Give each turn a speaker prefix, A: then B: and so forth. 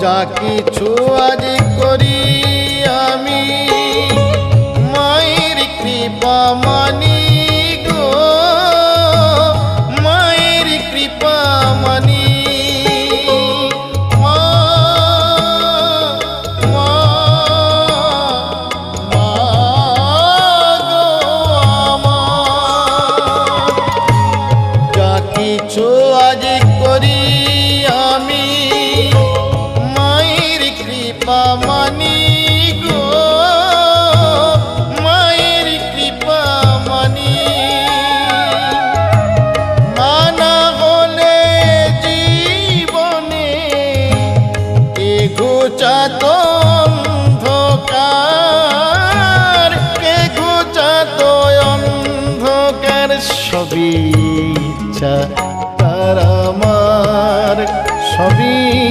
A: যা কিছু আজ করি আমি মায়ের কৃপা মানি গো, মায়ের কৃপা মানি। মা মা মা গো আমার, যা কিছু আজ করি আমি মায়ের কৃপা মানি গো, মায়ের কৃপা মানি। মানা হলে জীবনে এ ঘুচাত অন্ধকার, এ ঘুচাত অন্ধকার। সবই ইচ্ছা